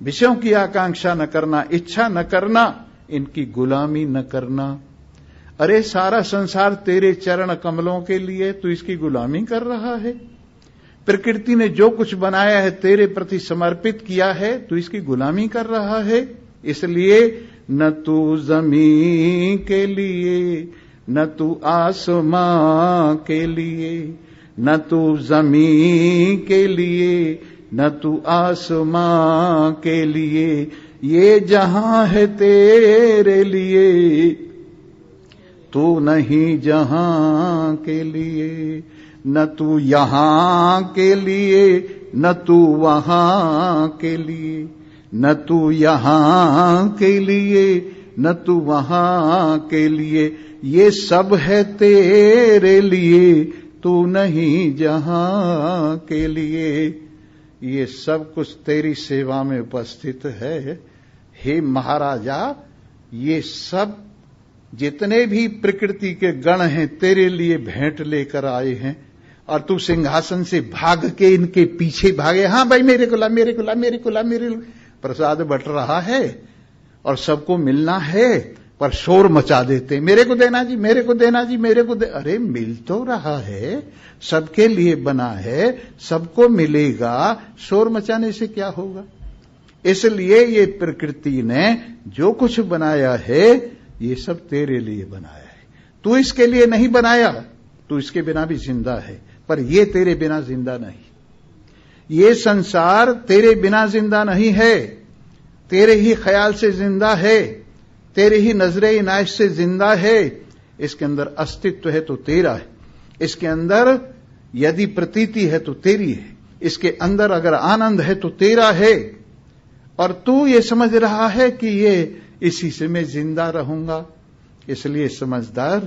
विषयों की आकांक्षा न करना, इच्छा न करना, इनकी गुलामी न करना। अरे सारा संसार तेरे चरण कमलों के लिए, तू इसकी गुलामी कर रहा है। प्रकृति ने जो कुछ बनाया है तेरे प्रति समर्पित किया है, तू इसकी गुलामी कर रहा है। इसलिए न तू जमीन के लिए, न तू आसमां के लिए, न तू जमीन के लिए, न तू आसमां के लिए, ये जहां है तेरे लिए, तू नहीं जहां के लिए। न तू यहां के लिए, न तू वहां के लिए, न तू यहां के लिए, न तू वहां के लिए, ये सब है तेरे लिए, तू नहीं जहां के लिए। ये सब कुछ तेरी सेवा में उपस्थित है। हे महाराजा, ये सब जितने भी प्रकृति के गण हैं तेरे लिए भेंट लेकर आए हैं और तू सिंहासन से भाग के इनके पीछे भागे। हाँ भाई मेरे को ला, मेरे को ला, मेरे को ला, मेरे प्रसाद बट रहा है और सबको मिलना है, पर शोर मचा देते, मेरे को देना जी, मेरे को देना जी, मेरे को दे। अरे मिल तो रहा है, सबके लिए बना है, सबको मिलेगा, शोर मचाने से क्या होगा? इसलिए ये प्रकृति ने जो कुछ बनाया है ये सब तेरे लिए बनाया है। तू इसके लिए नहीं बनाया, तू इसके बिना भी जिंदा है, पर ये तेरे बिना जिंदा नहीं। ये संसार तेरे बिना जिंदा नहीं है, तेरे ही ख्याल से जिंदा है, तेरे ही नजरे इनायत से जिंदा है। इसके अंदर अस्तित्व है तो तेरा है, इसके अंदर यदि प्रतीति है तो तेरी है, इसके अंदर अगर आनंद है तो तेरा है। और तू ये समझ रहा है कि ये इसी से मैं जिंदा रहूंगा। इसलिए समझदार,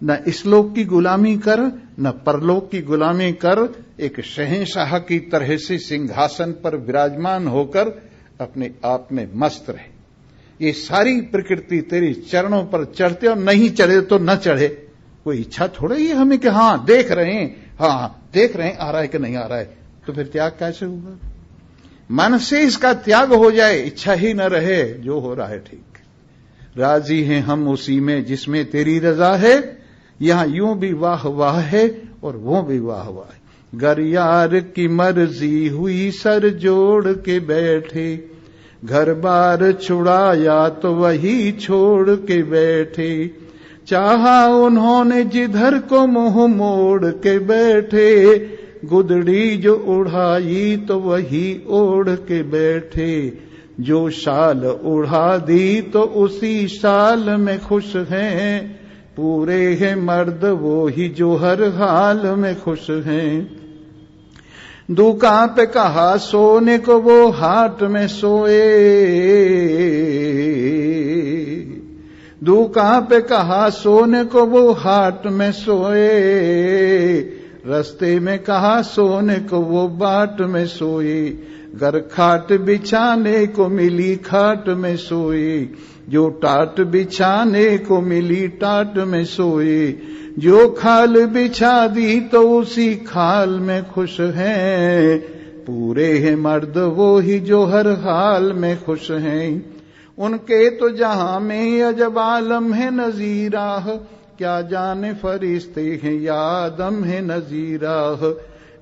न इस लोक की गुलामी कर, न परलोक की गुलामी कर। एक शहंशाह की तरह से सिंहासन पर विराजमान होकर अपने आप में मस्त रहे। ये सारी प्रकृति तेरे चरणों पर चढ़ते, और नहीं चढ़े तो न चढ़े, कोई इच्छा थोड़ा ही हमें कि हाँ देख रहे हैं, हाँ देख रहे हैं आ रहा है कि नहीं आ रहा है, तो फिर त्याग कैसे होगा? मन से इसका त्याग हो जाए, इच्छा ही न रहे, जो हो रहा है ठीक। राजी हैं हम उसी में जिसमें तेरी रजा है, यहां यूं भी वाह वाह है और वो भी वाह वाह है। गर यार की मर्जी हुई सर जोड़ के बैठे, घर बार छुड़ाया तो वही छोड़ के बैठे। चाहा उन्होंने जिधर को मुंह मोड़ के बैठे, गुदड़ी जो उड़ाई तो वही ओढ़ के बैठे। जो शाल उड़ा दी तो उसी शाल में खुश हैं, पूरे हैं मर्द वो ही जो हर हाल में खुश हैं। दुकान पे कहा सोने को वो हाट में सोए, दुकान पे कहा सोने को वो हाट में सोए। रस्ते में कहा सोने को वो बाट में सोए। घर खाट बिछाने को मिली खाट में सोए, जो टाट बिछाने को मिली टाट में सोए। जो खाल बिछा दी तो उसी खाल में खुश हैं, पूरे हैं मर्द वो ही जो हर हाल में खुश हैं। उनके तो जहां में अजब आलम है नजीरा, क्या जाने फरिश्ते हैं या आदम है नजीरा।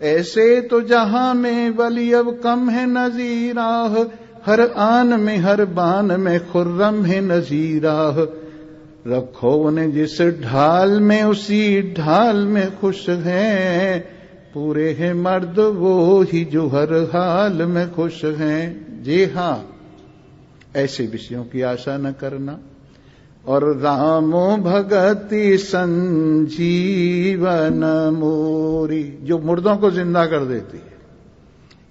ऐसे तो जहां में वली अब कम है नजीरा, हर आन में हर बान में खुर्रम है नजीरा। रखो उन्हें जिस ढाल में उसी ढाल में खुश हैं, पूरे हैं मर्द वो ही जो हर हाल में खुश हैं। जी हां, ऐसे विषयों की आशा न करना। और रामो भगति संजीवन मोरी, जो मुर्दों को जिंदा कर देती है।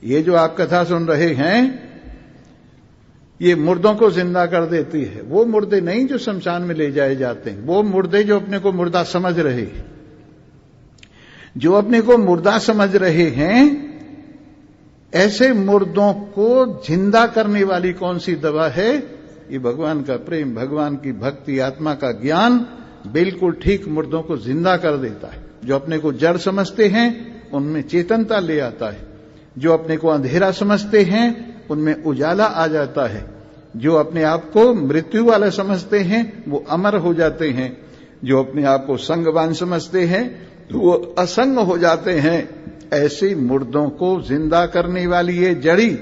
ये जो आप कथा सुन रहे हैं, ये मुर्दों को जिंदा कर देती है। वो मुर्दे नहीं जो शमशान में ले जाए जाते हैं, वो मुर्दे जो अपने को मुर्दा समझ रहे हैं। जो अपने को मुर्दा समझ रहे हैं, ऐसे मुर्दों को जिंदा करने वाली कौन सी दवा है? ये भगवान का प्रेम, भगवान की भक्ति, आत्मा का ज्ञान बिल्कुल ठीक मुर्दों को जिंदा कर देता है। जो अपने को जड़ समझते हैं उनमें चेतनता ले आता है, जो अपने को अंधेरा समझते हैं उनमें उजाला आ जाता है, जो अपने आप को मृत्यु वाला समझते हैं वो अमर हो जाते हैं, जो अपने आप को संगवान समझते हैं तो वो असंग हो जाते हैं। ऐसे मुर्दों को जिंदा करने वाली ये जड़ी।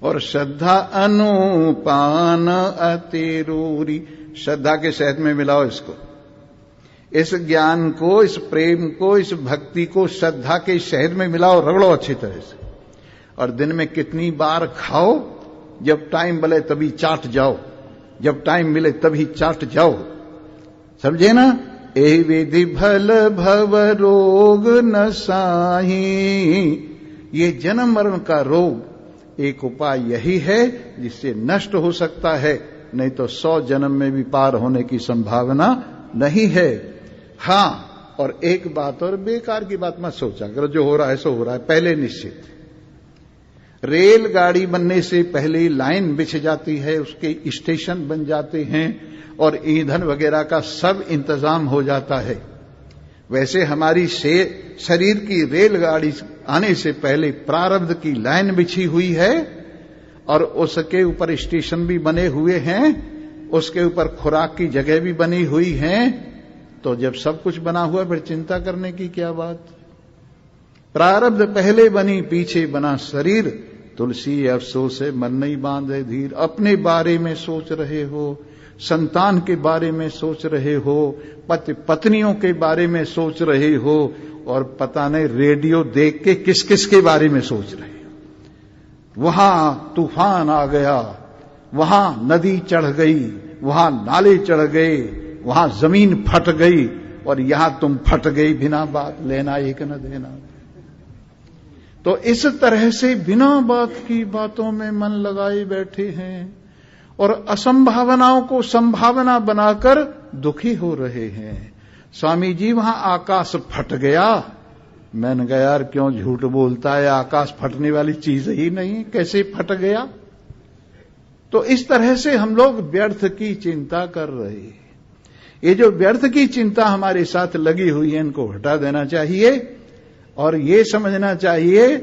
और श्रद्धा अनुपान अतिरूरी, श्रद्धा के शहद में मिलाओ इसको, इस ज्ञान को, इस प्रेम को, इस भक्ति को श्रद्धा के शहद में मिलाओ, रगड़ो अच्छी तरह से। और दिन में कितनी बार खाओ, जब टाइम मिले तभी चाट जाओ, जब टाइम मिले तभी चाट जाओ। समझे ना? ए विधि भल भव रोग न साही, ये जन्म मरण का रोग एक उपाय यही है जिससे नष्ट हो सकता है, नहीं तो 100 जन्म में भी पार होने की संभावना नहीं है। हां, और एक बात और, बेकार की बात मत सोचा करो, जो हो रहा है सो हो रहा है, पहले निश्चित। रेलगाड़ी बनने से पहले लाइन बिछ जाती है, उसके स्टेशन बन जाते हैं और ईंधन वगैरह का सब इंतजाम हो जाता है। वैसे हमारी शरीर की रेलगाड़ी आने से पहले प्रारब्ध की लाइन बिछी हुई है और उसके ऊपर स्टेशन भी बने हुए हैं, उसके ऊपर खुराक की जगह भी बनी हुई है। तो जब सब कुछ बना हुआ फिर चिंता करने की क्या बात? प्रारब्ध पहले बनी, पीछे बना शरीर। तुलसी अफसोस है मन नहीं बांधे धीर, अपने बारे में सोच रहे हो, संतान के बारे में सोच रहे हो, पति पत्नियों के बारे में सोच रहे हो, और पता नहीं रेडियो देख के किस किस के बारे में सोच रहे हो। वहां तूफान आ गया, वहां नदी चढ़ गई, वहां नाले चढ़ गए, वहां जमीन फट गई, और यहां तुम फट गई बिना बात, लेना एक न देना। तो इस तरह से बिना बात की बातों में मन लगाए बैठे हैं और असंभावनाओं को संभावना बनाकर दुखी हो रहे हैं। स्वामी जी वहां आकाश फट गया, मैंने कहा यार क्यों झूठ बोलता है, आकाश फटने वाली चीज ही नहीं, कैसे फट गया। तो इस तरह से हम लोग व्यर्थ की चिंता कर रहे हैं। ये जो व्यर्थ की चिंता हमारे साथ लगी हुई है, इनको हटा देना चाहिए और ये समझना चाहिए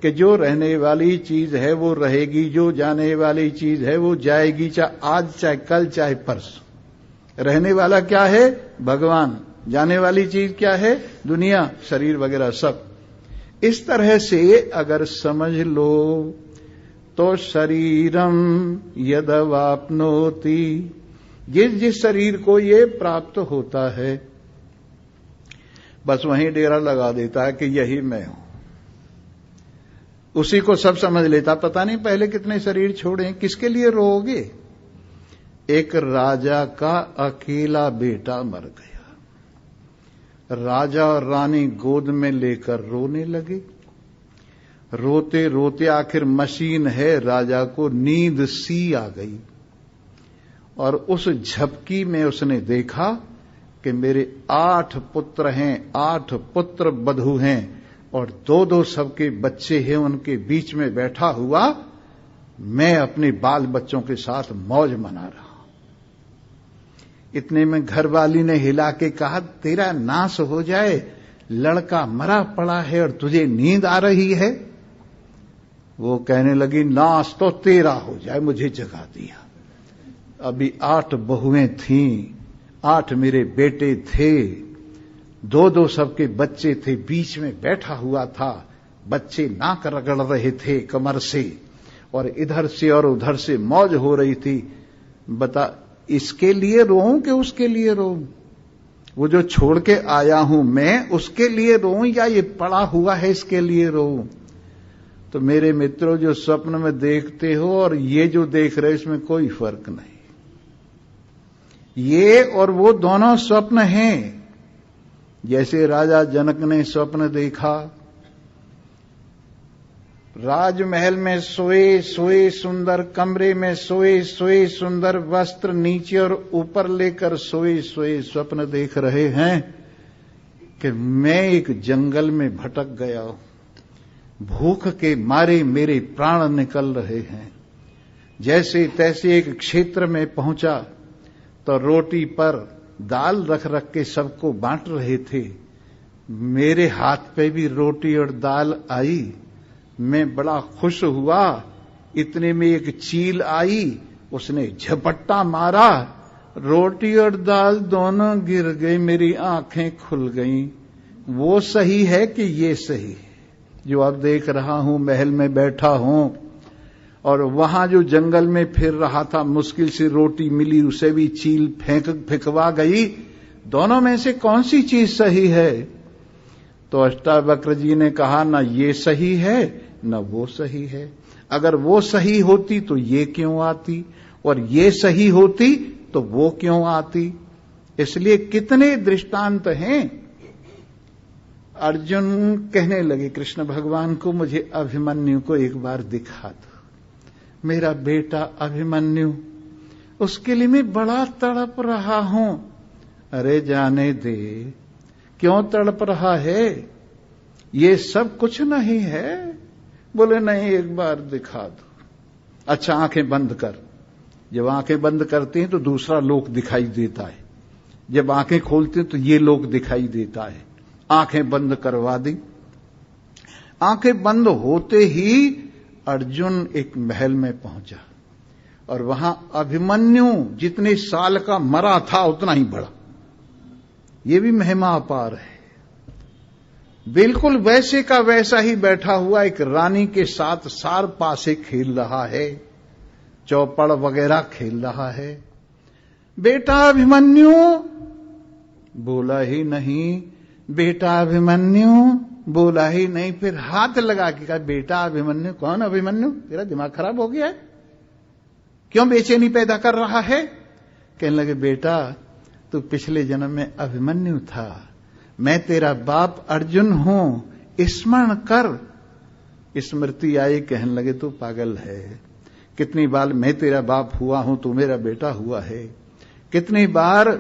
कि जो रहने वाली चीज है वो रहेगी, जो जाने वाली चीज है वो जाएगी, चाहे आज चाहे कल चाहे परसों। रहने वाला क्या है? भगवान। जाने वाली चीज क्या है? दुनिया, शरीर वगैरह सब। इस तरह से अगर समझ लो तो शरीरम यदवाप्नोति, जिस शरीर को ये प्राप्त होता है बस वहीं डेरा लगा देता है कि यही मैं हूं, उसी को सब समझ लेता। पता नहीं पहले कितने शरीर छोड़े, किसके लिए रोओगे? एक राजा का अकेला बेटा मर गया, राजा और रानी गोद में लेकर रोने लगे। रोते रोते आखिर मशीन है, राजा को नींद सी आ गई और उस झपकी में उसने देखा कि मेरे 8 पुत्र हैं, 8 पुत्र बधू हैं और 2-2 सबके बच्चे हैं, उनके बीच में बैठा हुआ मैं अपने बाल बच्चों के साथ मौज मना रहा हूं। इतने में घरवाली ने हिला के कहा तेरा नाश हो जाए, लड़का मरा पड़ा है और तुझे नींद आ रही है। वो कहने लगी नाश तो तेरा हो जाए, मुझे जगा दिया। अभी 8 बहुएं थीं, 8 मेरे बेटे थे, 2-2 सबके बच्चे थे, बीच में बैठा हुआ था, बच्चे नाक रगड़ रहे थे कमर से और इधर से और उधर से मौज हो रही थी। बता इसके लिए रोऊं कि उसके लिए रोऊं? वो जो छोड़ के आया हूं मैं उसके लिए रोऊं या ये पड़ा हुआ है इसके लिए रोऊं? तो मेरे मित्रों, जो स्वप्न में देखते हो और ये जो देख रहे इसमें कोई फर्क नहीं। ये और वो दोनों स्वप्न हैं। जैसे राजा जनक ने स्वप्न देखा, राजमहल में सोए सोए सुंदर, कमरे में सोए सोए सुंदर, वस्त्र नीचे और ऊपर लेकर सोए सोए स्वप्न देख रहे हैं कि मैं एक जंगल में भटक गया हूं, भूख के मारे मेरे प्राण निकल रहे हैं। जैसे तैसे एक क्षेत्र में पहुंचा तो रोटी पर दाल रख रख के सबको बांट रहे थे। मेरे हाथ पे भी रोटी और दाल आई, मैं बड़ा खुश हुआ। इतने में एक चील आई, उसने झपट्टा मारा, रोटी और दाल दोनों गिर गई, मेरी आंखें खुल गईं। वो सही है कि ये सही है जो अब देख रहा हूं? महल में बैठा हूं और वहां जो जंगल में फिर रहा था, मुश्किल से रोटी मिली, उसे भी चील फेंकवा गई। दोनों में से कौन सी चीज सही है? तो अष्टावक्र जी ने कहा ना ये सही है न वो सही है। अगर वो सही होती तो ये क्यों आती, और ये सही होती तो वो क्यों आती? इसलिए कितने दृष्टांत हैं। अर्जुन कहने लगे कृष्ण भगवान को, मुझे अभिमन्यु को एक बार दिखा दो, मेरा बेटा अभिमन्यु, उसके लिए मैं बड़ा तड़प रहा हूं। अरे जाने दे, क्यों तड़प रहा है? ये सब कुछ नहीं है। बोले नहीं, एक बार दिखा दो। अच्छा आंखें बंद कर। जब आंखें बंद करते हैं तो दूसरा लोक दिखाई देता है, जब आंखें खोलते हैं तो ये लोक दिखाई देता है। आंखें बंद करवा दी। आंखें बंद होते ही अर्जुन एक महल में पहुंचा और वहां अभिमन्यु जितने साल का मरा था उतना ही बड़ा। ये भी महिमा अपार है। बिल्कुल वैसे का वैसा ही बैठा हुआ एक रानी के साथ सार पासे खेल रहा है, चौपड़ वगैरह खेल रहा है। बेटा अभिमन्यु बोला ही नहीं, बेटा अभिमन्यु बोला ही नहीं। फिर हाथ लगा के कहा, बेटा अभिमन्यु? कौन अभिमन्यु? तेरा दिमाग खराब हो गया है? क्यों बेचैनी पैदा कर रहा है? कहने लगे, बेटा तू पिछले जन्म में अभिमन्यु था, मैं तेरा बाप अर्जुन हूं, स्मरण कर। स्मृति आई, कहने लगे तू पागल है। कितनी बार मैं तेरा बाप हुआ हूं, तू मेरा बेटा हुआ है। कितनी बार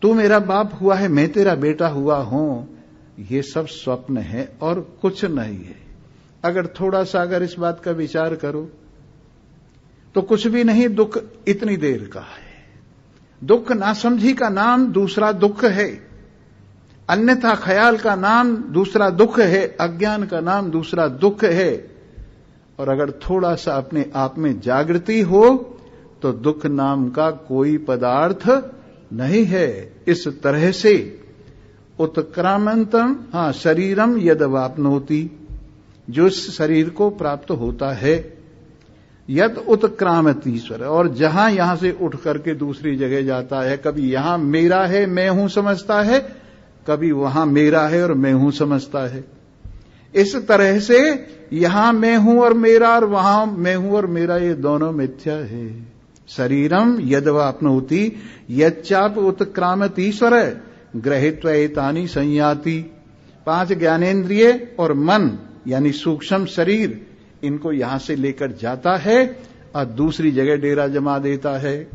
तू मेरा बाप हुआ है, मैं तेरा बेटा हुआ हूं। ये सब स्वप्न है और कुछ नहीं है। अगर थोड़ा सा अगर इस बात का विचार करो तो कुछ भी नहीं, दुख इतनी देर का है। दुख नासमझी का नाम दूसरा दुख है, अन्यथा ख्याल का नाम दूसरा दुख है, अज्ञान का नाम दूसरा दुख है। और अगर थोड़ा सा अपने आप में जागृति हो तो दुख नाम का कोई पदार्थ नहीं है। इस तरह से उत्क्रामंतम शरीरम यदवाप्नोति, जो इस शरीर को प्राप्त होता है, यद उत्क्रामतीश्वर, और जहां यहां से उठ करके दूसरी जगह जाता है, कभी यहां मेरा है मैं हूं समझता है, कभी वहां मेरा है और मैं हूं समझता है। इस तरह से यहां मैं हूं और मेरा और वहां मैं हूं और मेरा, ये दोनों मिथ्या है। शरीरम यदवाप्नोति यच्चाप उत्क्रामतीश्वर गृहीत्वा एतानि संयाति। 5 ज्ञानेन्द्रिय और मन यानी सूक्ष्म शरीर, इनको यहां से लेकर जाता है और दूसरी जगह डेरा जमा देता है।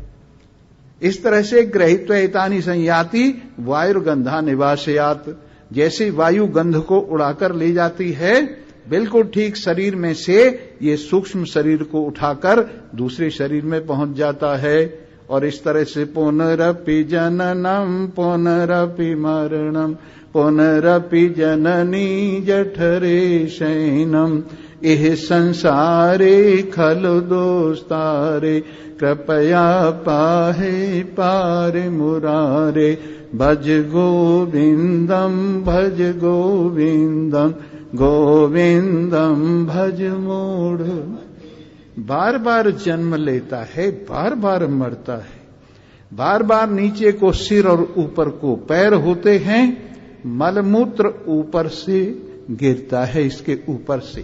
इस तरह से गृहीत्वा एतानि संयाति वायुर्गंधा निवासयात, जैसे वायु गंध को उड़ाकर ले जाती है, बिल्कुल ठीक शरीर में से ये सूक्ष्म शरीर को उठाकर दूसरे शरीर में पहुंच जाता है। और इस तरह से पुनरपि जननम पुनरपि मरणम पुनरपि जननी जठरे शयनम इह संसारे खलु दोस्तारे कृपया पाहे पारे मुरारे भज गोविंदम गोविंदम भज मूढ़। बार बार जन्म लेता है, बार बार मरता है, बार बार नीचे को सिर और ऊपर को पैर होते हैं, मलमूत्र ऊपर से गिरता है, इसके ऊपर से।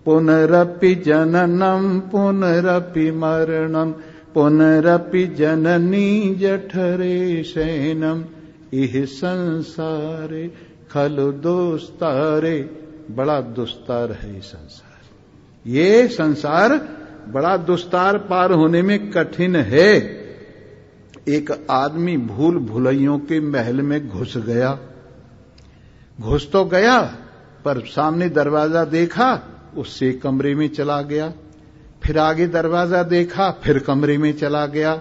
पुनरपि जननम पुनरपि मरणम पुनरपि जननी जठरे शयनम इह संसारे खलु दोस्तारे। बड़ा दुस्तार है ये संसार। ये संसार बड़ा दुस्तार, पार होने में कठिन है। एक आदमी भूल भुलैयों के महल में घुस गया। घुस तो गया पर सामने दरवाजा देखा, उससे कमरे में चला गया। फिर आगे दरवाजा देखा, फिर कमरे में चला गया।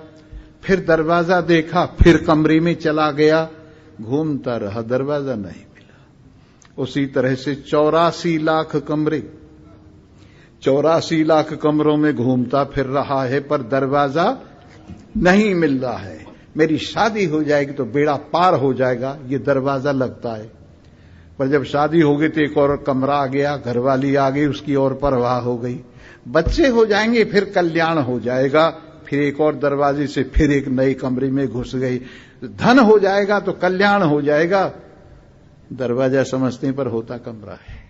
फिर दरवाजा देखा, फिर कमरे में चला गया। घूमता रहा, दरवाजा नहीं मिला। उसी तरह से 84 लाख कमरे, 84 लाख कमरों में घूमता फिर रहा है, पर दरवाजा नहीं मिल रहा है। मेरी शादी हो जाएगी तो बेड़ा पार हो जाएगा, ये दरवाजा लगता है। पर जब शादी हो गई तो एक और कमरा आ गया, घरवाली आ गई, उसकी और परवाह हो गई। बच्चे हो जाएंगे फिर कल्याण हो जाएगा, फिर एक और दरवाजे से फिर एक नए कमरे में घुस गई। धन हो जाएगा तो कल्याण हो जाएगा। दरवाजा समझने पर होता कमरा है।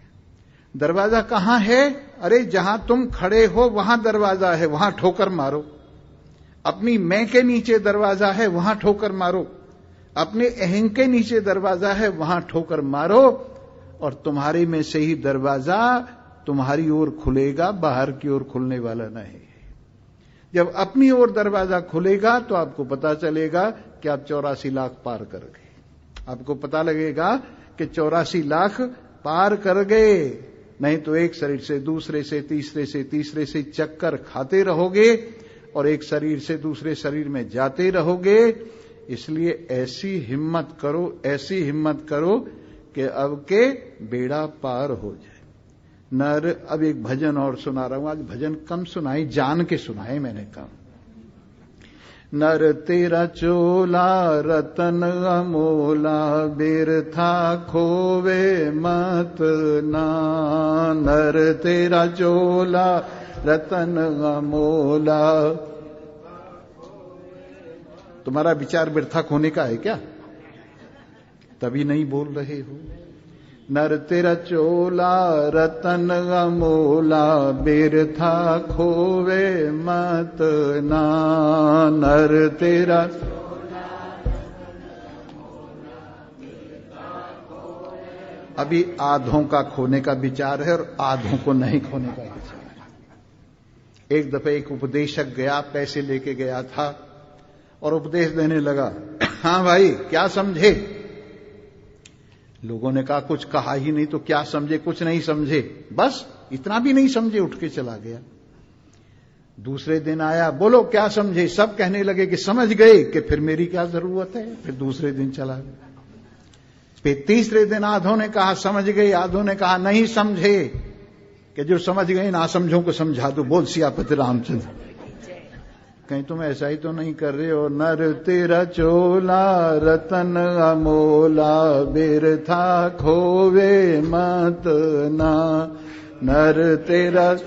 दरवाजा कहां है? अरे जहां तुम खड़े हो वहां दरवाजा है, वहां ठोकर मारो। अपनी मैं के नीचे दरवाजा है, वहां ठोकर मारो। अपने अहं के नीचे दरवाजा है, वहां ठोकर मारो। और तुम्हारे में से ही दरवाजा तुम्हारी ओर खुलेगा, बाहर की ओर खुलने वाला नहीं। जब अपनी ओर दरवाजा खुलेगा तो आपको पता चलेगा कि आप 84 लाख पार कर गए। आपको पता लगेगा कि 84 लाख पार कर गए। नहीं तो एक शरीर से दूसरे से तीसरे से चक्कर खाते रहोगे और एक शरीर से दूसरे शरीर में जाते रहोगे। इसलिए ऐसी हिम्मत करो कि अब के बेड़ा पार हो जाए। नर, अब एक भजन और सुना रहा हूं। आज भजन कम सुनाई, जान के सुनाए मैंने कम। नर तेरा चोला रतन अमोला, बिरथा खोवे मत ना। नर तेरा चोला रतन अमोला, तुम्हारा विचार व्यर्थ होने का है क्या? तभी नहीं बोल रहे हो। नर तेरा चोला रतन अमोला, बिरथा खोवे मत ना। नर तेरा अभी आधों का खोने का विचार है और आधों को नहीं खोने का विचार है। एक दफे एक उपदेशक गया, पैसे लेके गया था और उपदेश देने लगा। हाँ भाई, क्या समझे? लोगों ने कहा कुछ कहा ही नहीं, तो क्या समझे? कुछ नहीं समझे, बस इतना भी नहीं समझे, उठ के चला गया। दूसरे दिन आया, बोलो क्या समझे? सब कहने लगे कि समझ गए, कि फिर मेरी क्या जरूरत है। फिर दूसरे दिन चला गया। फिर तीसरे दिन आधों ने कहा समझ गए, आधों ने कहा नहीं समझे, कि जो समझ गए ना समझों को समझा दो। बोल सियापति रामचंद्र। कहीं तुम ऐसा ही तो नहीं कर रहे हो? नर तेरा चोला रतन अमोला, बिरथा खोवे मत ना। नर तेरा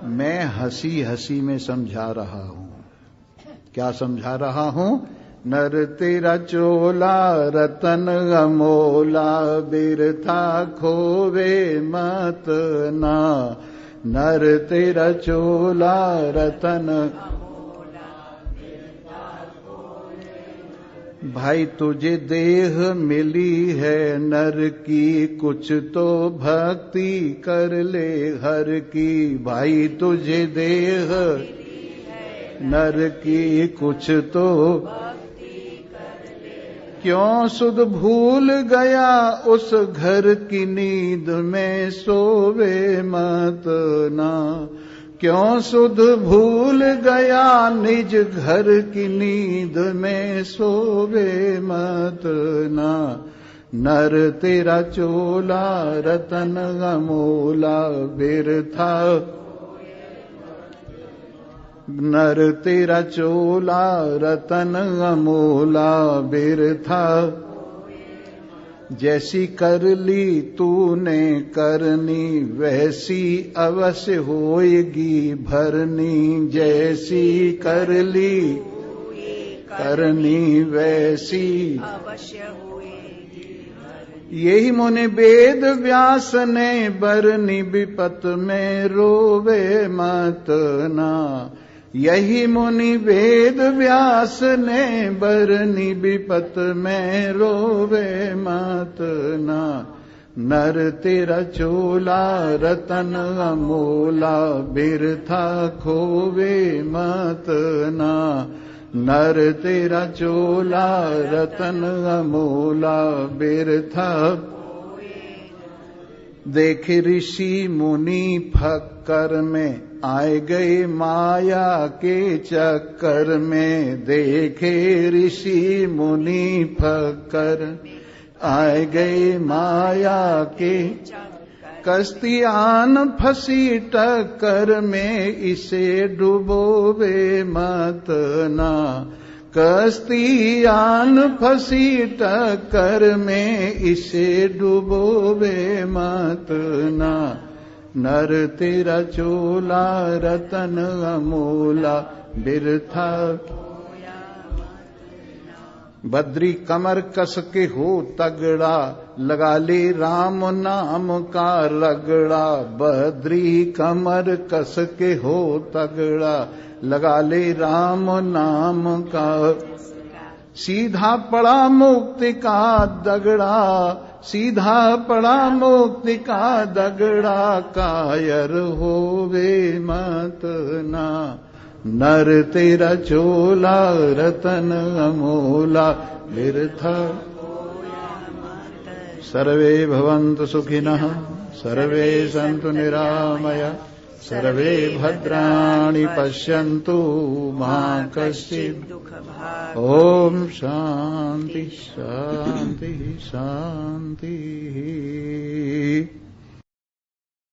मैं हंसी हंसी में समझा रहा हूं। क्या समझा रहा हूं? नर तेरा चोला रतन अमोला, बिरथा खोवे मत ना। नर तेरा चोला रतन। भाई तुझे देह मिली है नर की, कुछ तो भक्ति कर ले हर की। भाई तुझे देह नर की, कुछ तो क्यों सुध भूल गया उस घर की नींद में सोवे मत ना। क्यों सुध भूल गया निज घर की नींद में सोवे मत ना। नर तेरा चोला रतन अमोला, बिरथा। नर तेरा चोला रतन अमोला, बिरथा। जैसी कर ली तूने करनी, वैसी अवश्य होएगी भरनी। जैसी कर ली करनी, वैसी अवश्य होएगी। यही मुनि वेद व्यास ने बरनी, विपत में रोवे मत ना। यही मुनि वेद व्यास ने बरनी, विपत में रोवे मत ना। नर तेरा चोला रतन अमोला, बिरथा खोवे मत ना। नर तेरा चोला रतन अमोला, बिरथा। देख ऋषि मुनि फक्कर में, आए गए माया के चक्कर में। देखे ऋषि मुनि फक्कर, आए गए माया के कस्तियान फंसी टक्कर में। इसे डुबोवे मत ना। कस्तियान फंसी टक्कर में, इसे डुबोवे मत ना। नर तेरा चोला रतन अमोला, बिरथा। बद्री कमर कस के हो तगड़ा, लगा ले राम नाम का रगड़ा। बद्री कमर कस के हो तगड़ा, लगा ले राम नाम का। सीधा पड़ा मुक्ति का दगड़ा, सीधा पड़ा मुक्ति का दगड़ा। कायर होवे मत ना। नर तेरा चोला रतन अमोला, बिरथा। सर्वे भवन्तु सुखिनः, सर्वे सन्तु निरामया, सर्वे भद्राणि पश्यन्तु मा कश्चित् दुःखभाग्। ओम शांति शांति शांति।